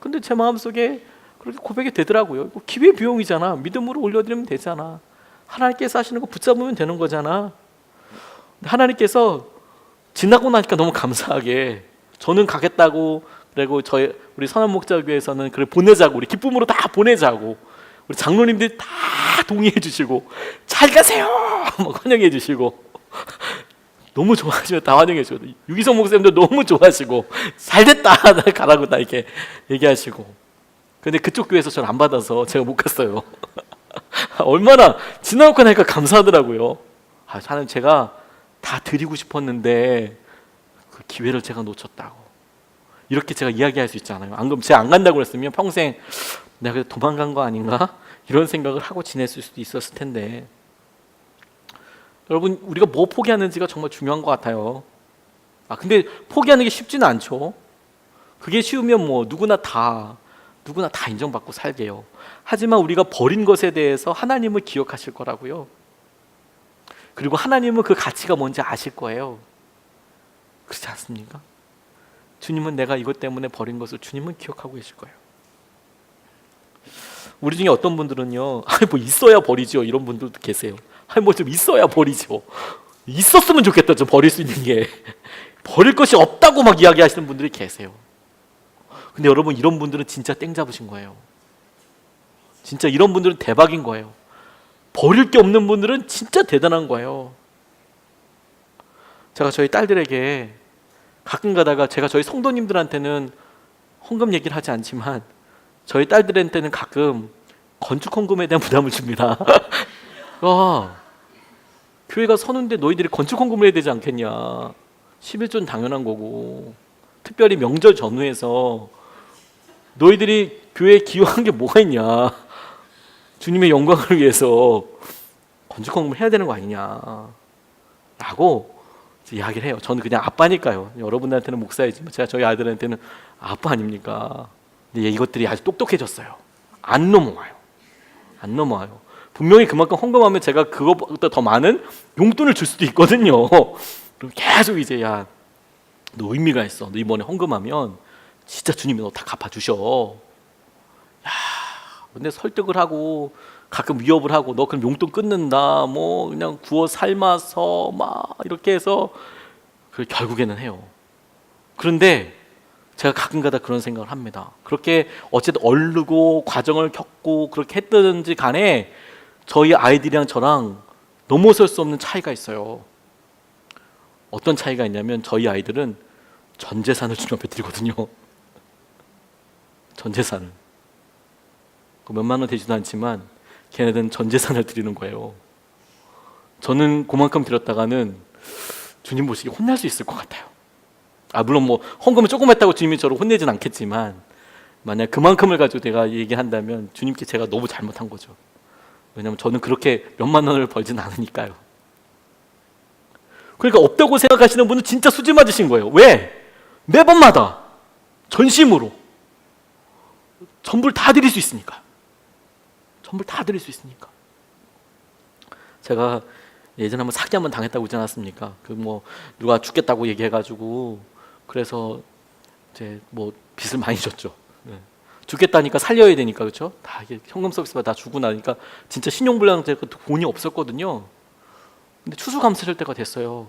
근데 제 마음속에 그렇게 고백이 되더라고요. 기회 비용이잖아. 믿음으로 올려드리면 되잖아. 하나님께서 하시는 거 붙잡으면 되는 거잖아. 하나님께서 지나고 나니까 너무 감사하게 저는 가겠다고, 그리고 우리 선한 목자교회에서는 그걸 보내자고, 우리 기쁨으로 다 보내자고, 우리 장로님들이 다 동의해 주시고 잘 가세요 막 환영해 주시고 너무 좋아하시고 다 환영해 주시고, 유기성 목사님도 너무 좋아하시고 잘됐다 가라고 다 이렇게 얘기하시고. 근데 그쪽 교회에서 저는 안 받아서 제가 못 갔어요. 얼마나 지나고 나니까 감사하더라고요. 하나님, 제가 다 드리고 싶었는데 그 기회를 제가 놓쳤다고, 이렇게 제가 이야기할 수 있잖아요. 안 그러면 제가 안 간다고 그랬으면 평생 내가 도망간 거 아닌가 이런 생각을 하고 지냈을 수도 있었을 텐데, 여러분, 우리가 뭐 포기하는지가 정말 중요한 것 같아요. 근데 포기하는 게 쉽지는 않죠. 그게 쉬우면 뭐 누구나 다 인정받고 살게요. 하지만 우리가 버린 것에 대해서 하나님을 기억하실 거라고요. 그리고 하나님은 그 가치가 뭔지 아실 거예요. 그렇지 않습니까? 주님은 내가 이것 때문에 버린 것을 주님은 기억하고 계실 거예요. 우리 중에 어떤 분들은요, 뭐 있어야 버리죠, 이런 분들도 계세요. 뭐 좀 있어야 버리죠. 있었으면 좋겠다, 좀 버릴 수 있는 게. 버릴 것이 없다고 막 이야기하시는 분들이 계세요. 근데 여러분, 이런 분들은 진짜 땡 잡으신 거예요. 진짜 이런 분들은 대박인 거예요. 버릴 게 없는 분들은 진짜 대단한 거예요. 제가 저희 딸들에게 가끔 가다가, 제가 저희 성도님들한테는 헌금 얘기를 하지 않지만 저희 딸들한테는 가끔 건축 헌금에 대한 부담을 줍니다. 교회가 서는데 너희들이 건축 헌금을 해야 되지 않겠냐. 11조는 당연한 거고, 특별히 명절 전후에서 너희들이 교회에 기여한 게 뭐가 있냐. 주님의 영광을 위해서 건축 헌금을 해야 되는 거 아니냐 라고 이야기를 해요. 저는 그냥 아빠니까요. 여러분들한테는 목사이지만 제가 저희 아들한테는 아빠 아닙니까? 근데 이것들이 아주 똑똑해졌어요. 안 넘어와요. 분명히 그만큼 헌금하면 제가 그것보다 더 많은 용돈을 줄 수도 있거든요. 그럼 계속 이제, 야, 너 의미가 있어. 너 이번에 헌금하면 진짜 주님이 너 다 갚아주셔. 야, 근데 설득을 하고 가끔 위협을 하고, 너 그럼 용돈 끊는다, 뭐 그냥 구워 삶아서 막 이렇게 해서 결국에는 해요. 그런데 제가 가끔가다 그런 생각을 합니다. 그렇게 어쨌든 얼르고 과정을 겪고 그렇게 했든지 간에 저희 아이들이랑 저랑 넘어설 수 없는 차이가 있어요. 어떤 차이가 있냐면, 저희 아이들은 전 재산을 주님 앞에 드리거든요. 전 재산을. 몇만 원 되지도 않지만 걔네들은 전 재산을 드리는 거예요. 저는 그만큼 드렸다가는 주님 보시기에 혼날 수 있을 것 같아요. 물론 뭐 헌금을 조금 했다고 주님이 저를 혼내진 않겠지만, 만약 그만큼을 가지고 내가 얘기한다면 주님께 제가 너무 잘못한 거죠. 왜냐하면 저는 그렇게 몇만 원을 벌진 않으니까요. 그러니까 없다고 생각하시는 분은 진짜 수지 맞으신 거예요. 왜? 매번마다 전심으로 전부를 다 드릴 수 있으니까. 제가 예전에 한번 사기 한번 당했다고 그러지 않았습니까? 누가 죽겠다고 얘기해가지고, 그래서 이제 뭐 빚을 많이 졌죠. 네. 죽겠다니까 살려야 되니까, 그렇죠? 다 이게 현금 서비스가 다 주고 나니까 진짜 신용불량자가 돈이 없었거든요. 근데 추수감사절 때가 됐어요.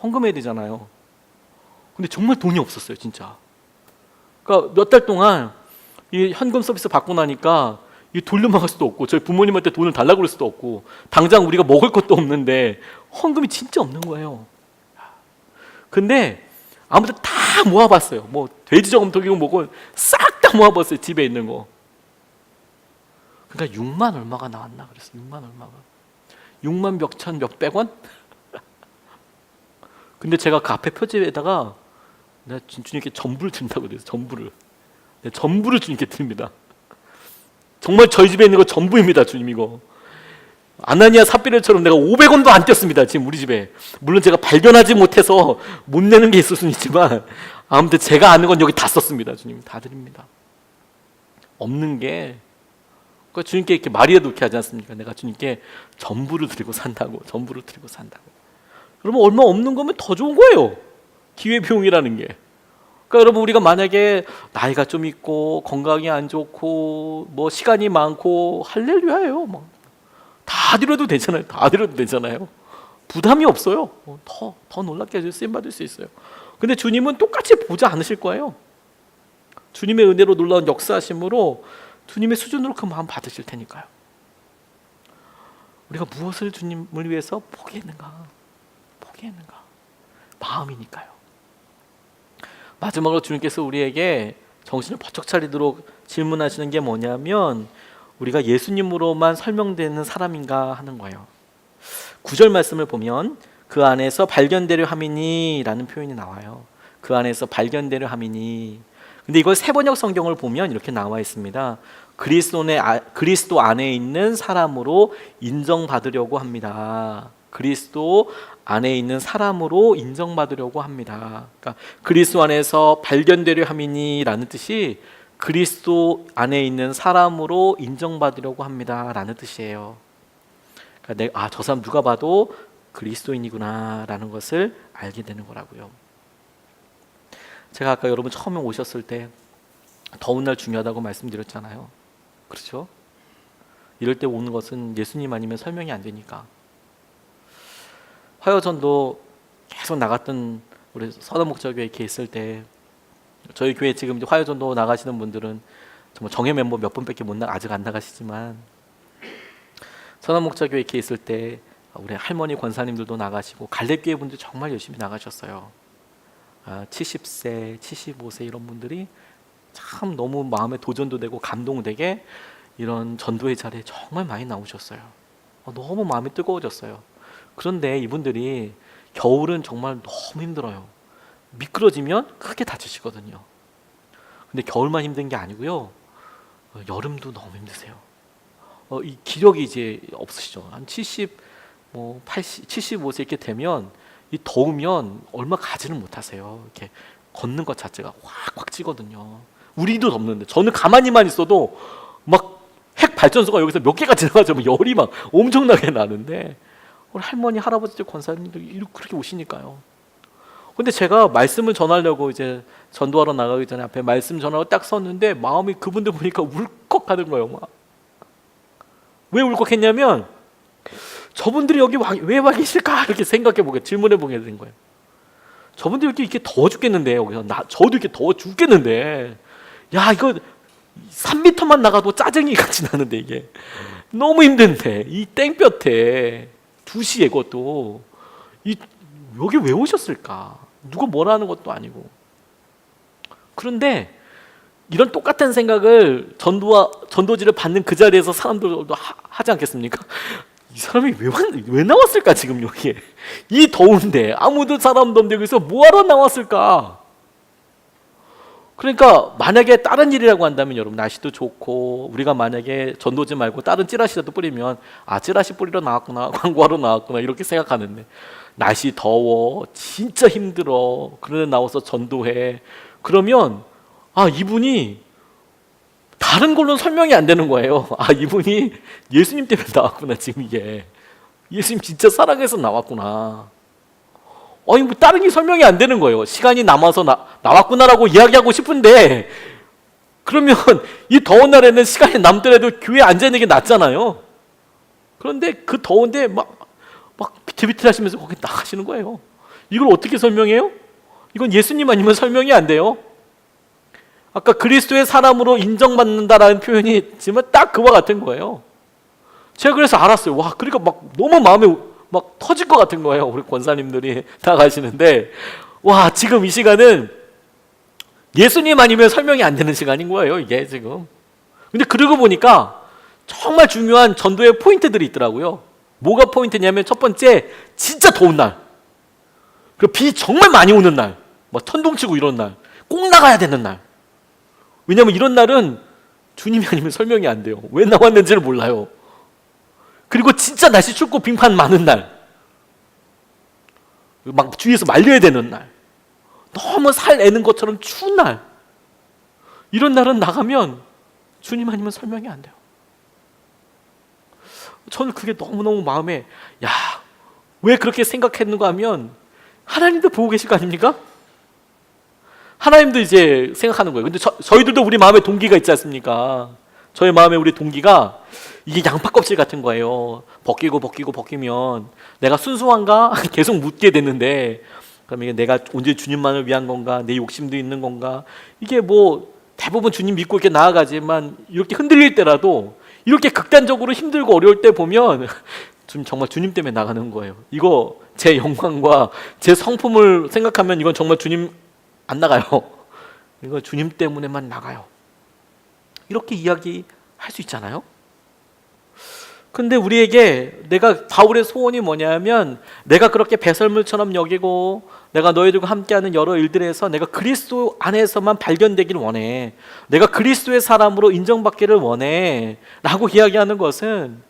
헌금해야 되잖아요. 근데 정말 돈이 없었어요, 진짜. 그러니까 몇 달 동안 이 현금 서비스 받고 나니까 이 돌려막을 수도 없고, 저희 부모님한테 돈을 달라고 그럴 수도 없고, 당장 우리가 먹을 것도 없는데 헌금이 진짜 없는 거예요. 근데 아무튼 다 모아봤어요. 뭐 돼지저금통이고 뭐고 싹 다 모아봤어요, 집에 있는 거. 그러니까 6만 얼마가 나왔나 그랬어. 6만 몇천 몇백 원? 근데 제가 그 앞에 표지에다가 내가 주님께 전부를 드린다고 그래서 전부를. 내 전부를 주님께 드립니다. 정말 저희 집에 있는 거 전부입니다, 주님 이거. 아나니아 삽비라처럼 내가 500원도 안 떼었습니다, 지금 우리 집에. 물론 제가 발견하지 못해서 못 내는 게 있을 수는 있지만 아무튼 제가 아는 건 여기 다 썼습니다, 주님. 다 드립니다. 없는 게 그러니까 주님께 이렇게 말이라도 이렇게 하지 않습니까? 내가 주님께 전부를 드리고 산다고. 전부를 드리고 산다고. 그러면 얼마 없는 거면 더 좋은 거예요. 기회비용이라는 게. 그러니까 여러분 우리가 만약에 나이가 좀 있고 건강이 안 좋고 뭐 시간이 많고 할렐루야예요. 뭐. 다 드려도 되잖아요. 다 드려도 되잖아요. 부담이 없어요. 더 놀랍게 해서 쓰임 받을 수 있어요. 근데 주님은 똑같이 보지 않으실 거예요. 주님의 은혜로 놀라운 역사하심으로 주님의 수준으로 그 마음 받으실 테니까요. 우리가 무엇을 주님을 위해서 포기했는가? 포기했는가? 마음이니까요. 마지막으로 주님께서 우리에게 정신을 번쩍 차리도록 질문하시는 게 뭐냐면 우리가 예수님으로만 설명되는 사람인가 하는 거예요. 9절 말씀을 보면 그 안에서 발견되려 함이니 라는 표현이 나와요. 그 안에서 발견되려 함이니. 근데 이걸 세번역 성경을 보면 이렇게 나와 있습니다. 그리스도 안에 있는 사람으로 인정받으려고 합니다. 그리스도 안에 있는 사람으로 인정받으려고 합니다. 그러니까 그리스도 안에서 발견되려 함이니 라는 뜻이 그리스도 안에 있는 사람으로 인정받으려고 합니다 라는 뜻이에요. 그러니까 저 사람 누가 봐도 그리스도인이구나 라는 것을 알게 되는 거라고요. 제가 아까 여러분 처음에 오셨을 때 더운 날 중요하다고 말씀드렸잖아요. 그렇죠? 이럴 때 오는 것은 예수님 아니면 설명이 안 되니까. 화요전도 계속 나갔던 우리 서담목자교회 이렇게 있을 때 저희 교회 지금 화요전도 나가시는 분들은 정말 정예 멤버 몇 분밖에 아직 안 나가시지만 서담목자교회 이렇게 있을 때 우리 할머니 권사님들도 나가시고 갈렙교회 분들 정말 열심히 나가셨어요. 70세, 75세 이런 분들이 참 너무 마음에 도전도 되고 감동되게 이런 전도의 자리에 정말 많이 나오셨어요. 너무 마음이 뜨거워졌어요. 그런데 이분들이 겨울은 정말 너무 힘들어요. 미끄러지면 크게 다치시거든요. 근데 겨울만 힘든 게 아니고요. 여름도 너무 힘드세요. 이 기력이 이제 없으시죠. 한 70, 80, 75세 이렇게 되면 이 더우면 얼마 가지를 못하세요. 이렇게 걷는 것 자체가 확 찌거든요. 우리도 덥는데 저는 가만히만 있어도 막 핵 발전소가 여기서 몇 개가 지나가지고 열이 막 엄청나게 나는데 우리 할머니, 할아버지, 권사님들이 그렇게 오시니까요. 근데 제가 말씀을 전하려고 이제 전도하러 나가기 전에 앞에 말씀 전하고 딱 섰는데 마음이 그분들 보니까 울컥하는 거예요. 막. 왜 울컥했냐면 저분들이 여기 왜 와 계실까 이렇게 생각해 보게 질문해 보게 된 거예요. 저분들이 이렇게 더워 죽겠는데 여기서 저도 이렇게 더워 죽겠는데 야 이거 3m만 나가도 짜증이 같이 나는데 이게 너무 힘든데 이 땡볕에 2시에 그것도 여기 왜 오셨을까? 누가 뭐라 하는 것도 아니고. 그런데 이런 똑같은 생각을 전도지를 받는 그 자리에서 사람들도 하지 않겠습니까? 이 사람이 왜 나왔을까 지금 여기에 이 더운데 아무도 사람도 없는데 여기서 뭐하러 나왔을까? 그러니까 만약에 다른 일이라고 한다면 여러분 날씨도 좋고 우리가 만약에 전도지 말고 다른 찌라시라도 뿌리면 찌라시 뿌리러 나왔구나 광고하러 나왔구나 이렇게 생각하는데 날씨 더워 진짜 힘들어 그런데 나와서 전도해 그러면 이분이 다른 걸로는 설명이 안 되는 거예요. 이분이 예수님 때문에 나왔구나 지금 이게 예수님 진짜 사랑해서 나왔구나. 뭐 다른 게 설명이 안 되는 거예요. 시간이 남아서 나왔구나라고 이야기하고 싶은데 그러면 이 더운 날에는 시간이 남더라도 교회에 앉아있는 게 낫잖아요. 그런데 그 더운데 막 비틀비틀 하시면서 거기 나가시는 거예요. 이걸 어떻게 설명해요? 이건 예수님 아니면 설명이 안 돼요. 아까 그리스도의 사람으로 인정받는다라는 표현이 있지만 딱 그와 같은 거예요. 제가 그래서 알았어요. 그러니까 너무 마음에 터질 것 같은 거예요. 우리 권사님들이 다 가시는데 지금 이 시간은 예수님 아니면 설명이 안 되는 시간인 거예요. 이게 지금. 근데 그러고 보니까 정말 중요한 전도의 포인트들이 있더라고요. 뭐가 포인트냐면 첫 번째 진짜 더운 날 그리고 비 정말 많이 오는 날 막 천둥치고 이런 날, 꼭 나가야 되는 날. 왜냐하면 이런 날은 주님이 아니면 설명이 안 돼요. 왜 나왔는지를 몰라요. 그리고 진짜 날씨 춥고 빙판 많은 날, 막 주위에서 말려야 되는 날, 너무 살 애는 것처럼 추운 날, 이런 날은 나가면 주님 아니면 설명이 안 돼요. 저는 그게 너무너무 마음에, 야, 왜 그렇게 생각했는가 하면 하나님도 보고 계실 거 아닙니까? 하나님도 이제 생각하는 거예요. 근데 저희들도 우리 마음에 동기가 있지 않습니까? 저희 마음에 우리 동기가 이게 양파 껍질 같은 거예요. 벗기면 내가 순수한가? 계속 묻게 되는데, 그럼 이게 내가 언제 주님만을 위한 건가? 내 욕심도 있는 건가? 이게 뭐 대부분 주님 믿고 이렇게 나아가지만 이렇게 흔들릴 때라도, 이렇게 극단적으로 힘들고 어려울 때 보면 정말 주님 때문에 나가는 거예요. 이거 제 영광과 제 성품을 생각하면 이건 정말 주님 안 나가요. 이거 주님 때문에만 나가요. 이렇게 이야기할 수 있잖아요. 근데 우리에게 바울의 소원이 뭐냐면, 내가 그렇게 배설물처럼 여기고 내가 너희들과 함께하는 여러 일들에서 내가 그리스도 안에서만 발견되기를 원해. 내가 그리스도의 사람으로 인정받기를 원해 라고 이야기하는 것은,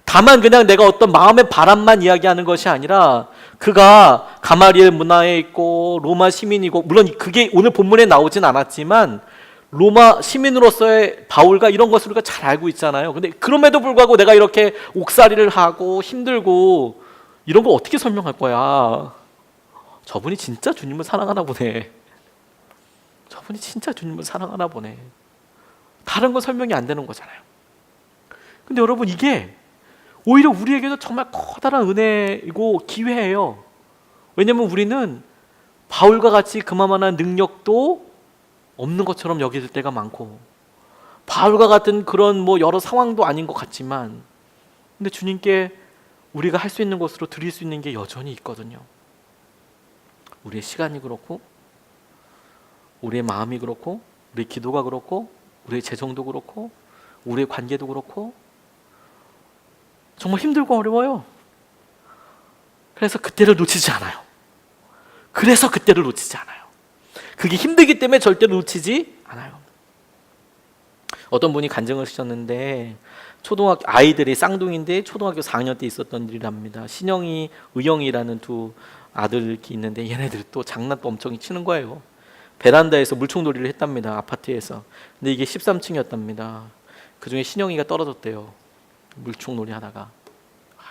다만 그냥 내가 어떤 마음의 바람만 이야기하는 것이 아니라, 그가 가마리엘 문화에 있고 로마 시민이고, 물론 그게 오늘 본문에 나오진 않았지만 로마 시민으로서의 바울과 이런 것을 우리가 잘 알고 있잖아요. 근데 그럼에도 불구하고 내가 이렇게 옥살이를 하고 힘들고 이런 거 어떻게 설명할 거야? 저분이 진짜 주님을 사랑하나 보네. 저분이 진짜 주님을 사랑하나 보네. 다른 건 설명이 안 되는 거잖아요. 근데 여러분, 이게 오히려 우리에게도 정말 커다란 은혜이고 기회예요. 왜냐하면 우리는 바울과 같이 그만한 능력도 없는 것처럼 여길 때가 많고, 바울과 같은 그런 뭐 여러 상황도 아닌 것 같지만, 근데 주님께 우리가 할 수 있는 것으로 드릴 수 있는 게 여전히 있거든요. 우리의 시간이 그렇고, 우리의 마음이 그렇고, 우리의 기도가 그렇고, 우리의 재정도 그렇고, 우리의 관계도 그렇고, 정말 힘들고 어려워요. 그래서 그때를 놓치지 않아요. 그게 힘들기 때문에 절대로 놓치지 않아요. 어떤 분이 간증을 하셨는데, 초등학교 아이들이 쌍둥이인데 초등학교 4학년 때 있었던 일이랍니다. 신영이, 의영이라는 두 아들이 있는데, 얘네들이 또 장난도 엄청 치는 거예요. 베란다에서 물총놀이를 했답니다. 아파트에서. 근데 이게 13층이었답니다. 그중에 신영이가 떨어졌대요. 물총놀이 하다가.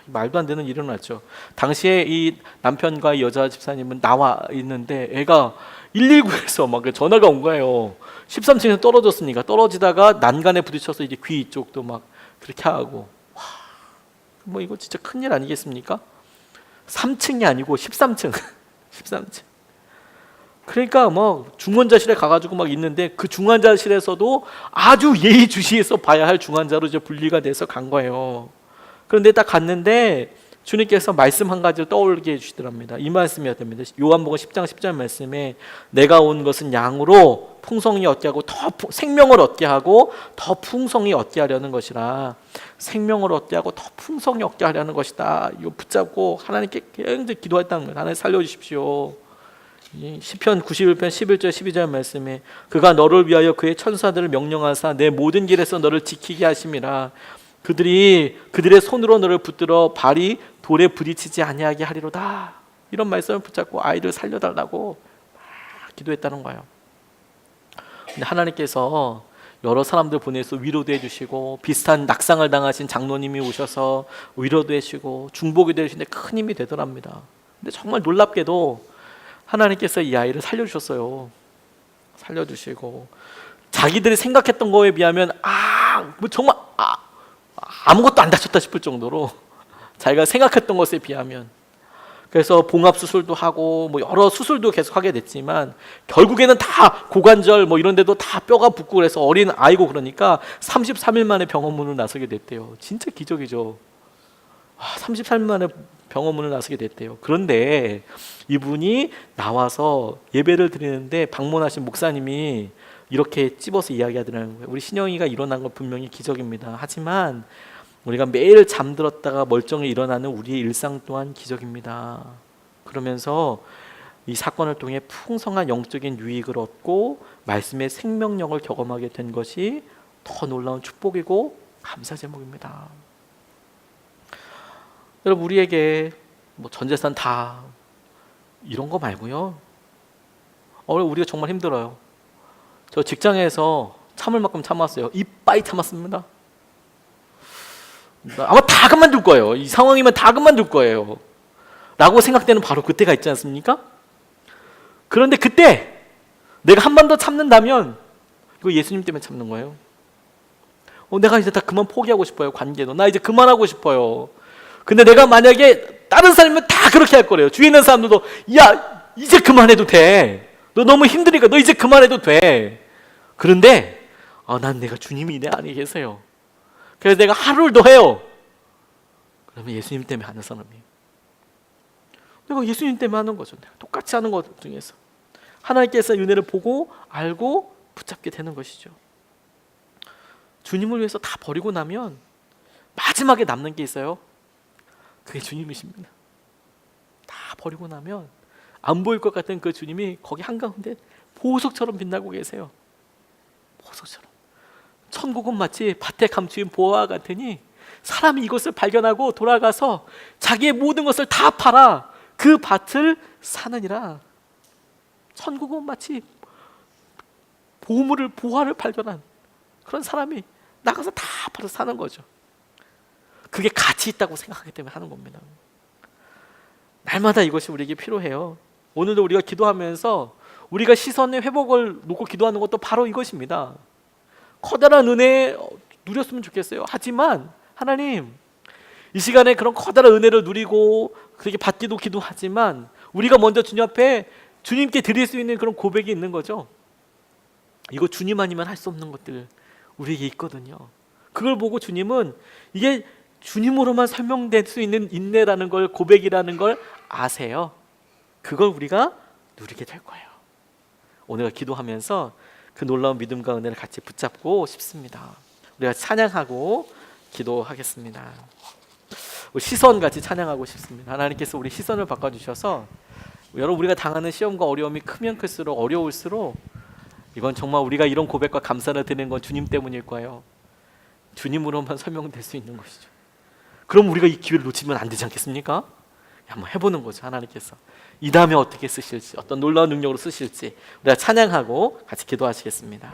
말도 안 되는 일이 일어났죠. 당시에 이 남편과 여자 집사님은 나와 있는데, 애가 119에서 막 전화가 온 거예요. 13층에서 떨어졌으니까. 떨어지다가 난간에 부딪혀서 이제 귀 이쪽도 막 그렇게 하고. 와, 뭐 이거 진짜 큰일 아니겠습니까? 3층이 아니고 13층. 13층. 그러니까 뭐 중환자실에 가가지고 막 있는데, 그 중환자실에서도 아주 예의주시해서 봐야 할 중환자로 이제 분리가 돼서 간 거예요. 그런데 딱 갔는데 주님께서 말씀 한 가지를 떠올리게 해주시더랍니다. 이 말씀이었답니다. 요한복음 10장 10절 말씀에, 내가 온 것은 양으로 풍성히 얻게 하고 생명을 얻게 하고 더 풍성히 얻게 하려는 것이라. 생명을 얻게 하고 더 풍성히 얻게 하려는 것이다. 이거 붙잡고 하나님께 굉장히 기도했다는 거예요. 하나님 살려주십시오. 시편 91편 11절 12절 말씀에, 그가 너를 위하여 그의 천사들을 명령하사 내 모든 길에서 너를 지키게 하심이라. 그들의 손으로 너를 붙들어 발이 돌에 부딪히지 아니하게 하리로다. 이런 말씀을 붙잡고 아이를 살려달라고 막 기도했다는 거예요. 근데 하나님께서 여러 사람들 보내서 위로도 해주시고, 비슷한 낙상을 당하신 장로님이 오셔서 위로도 해주시고, 중보기도 해주시는데 큰 힘이 되더랍니다. 근데 정말 놀랍게도 하나님께서 이 아이를 살려주셨어요. 살려주시고, 자기들이 생각했던 거에 비하면 뭐 정말 아무것도 안 다쳤다 싶을 정도로, 자기가 생각했던 것에 비하면. 그래서 봉합 수술도 하고 뭐 여러 수술도 계속 하게 됐지만, 결국에는 다 고관절 뭐 이런 데도 다 뼈가 붙고, 그래서 어린 아이고 그러니까 33일 만에 병원 문을 나서게 됐대요. 진짜 기적이죠. 33일 만에 병원 문을 나서게 됐대요. 그런데 이분이 나와서 예배를 드리는데 방문하신 목사님이 이렇게 찝어서 이야기하더라는 거예요. 우리 신영이가 일어난 건 분명히 기적입니다. 하지만 우리가 매일 잠들었다가 멀쩡히 일어나는 우리의 일상 또한 기적입니다. 그러면서 이 사건을 통해 풍성한 영적인 유익을 얻고 말씀의 생명력을 경험하게 된 것이 더 놀라운 축복이고 감사 제목입니다. 여러분, 우리에게 뭐 전 재산 다 이런 거 말고요. 우리가 정말 힘들어요. 저 직장에서 참을 만큼 참았어요. 이빠이 참았습니다. 아마 다 그만둘 거예요. 이 상황이면 다 그만둘 거예요. 라고 생각되는 바로 그때가 있지 않습니까? 그런데 그때 내가 한 번 더 참는다면 이거 예수님 때문에 참는 거예요. 내가 이제 다 그만 포기하고 싶어요. 관계도. 나 이제 그만하고 싶어요. 근데 내가 만약에 다른 사람이면 다 그렇게 할 거래요. 주위에 있는 사람들도 야 이제 그만해도 돼. 너 너무 힘드니까 너 이제 그만해도 돼. 그런데 난 내가 주님이 내 안에 계세요. 그래서 내가 하루를 더 해요. 그러면 예수님 때문에 하는 사람이에요. 내가 예수님 때문에 하는 거죠. 내가 똑같이 하는 것 중에서 하나님께서 은혜를 보고 알고 붙잡게 되는 것이죠. 주님을 위해서 다 버리고 나면 마지막에 남는 게 있어요. 그게 주님이십니다. 다 버리고 나면 안 보일 것 같은 그 주님이 거기 한가운데 보석처럼 빛나고 계세요. 보석처럼. 천국은 마치 밭에 감추인 보화와 같으니 사람이 이것을 발견하고 돌아가서 자기의 모든 것을 다 팔아 그 밭을 사느니라. 천국은 마치 보물을 보화를 발견한 그런 사람이 나가서 다 팔아 사는 거죠. 그게 가치 있다고 생각하기 때문에 하는 겁니다. 날마다 이것이 우리에게 필요해요. 오늘도 우리가 기도하면서 우리가 시선의 회복을 놓고 기도하는 것도 바로 이것입니다. 커다란 은혜 누렸으면 좋겠어요. 하지만 하나님, 이 시간에 그런 커다란 은혜를 누리고 그렇게 받기도 기도하지만 우리가 먼저 주님 앞에 주님께 드릴 수 있는 그런 고백이 있는 거죠. 이거 주님 아니면 할 수 없는 것들 우리에게 있거든요. 그걸 보고 주님은 이게 주님으로만 설명될 수 있는 인내라는 걸, 고백이라는 걸 아세요. 그걸 우리가 누리게 될 거예요. 오늘 기도하면서 그 놀라운 믿음과 은혜를 같이 붙잡고 싶습니다. 우리가 찬양하고 기도하겠습니다. 우리 시선 같이 찬양하고 싶습니다. 하나님께서 우리 시선을 바꿔주셔서 여러분, 우리가 당하는 시험과 어려움이 크면 클수록 어려울수록 이건 정말 우리가 이런 고백과 감사를 드리는 건 주님 때문일 거예요. 주님으로만 설명될 수 있는 것이죠. 그럼 우리가 이 기회를 놓치면 안 되지 않겠습니까? 한번 해보는 거죠. 하나님께서 이 다음에 어떻게 쓰실지, 어떤 놀라운 능력으로 쓰실지 우리가 찬양하고 같이 기도하시겠습니다.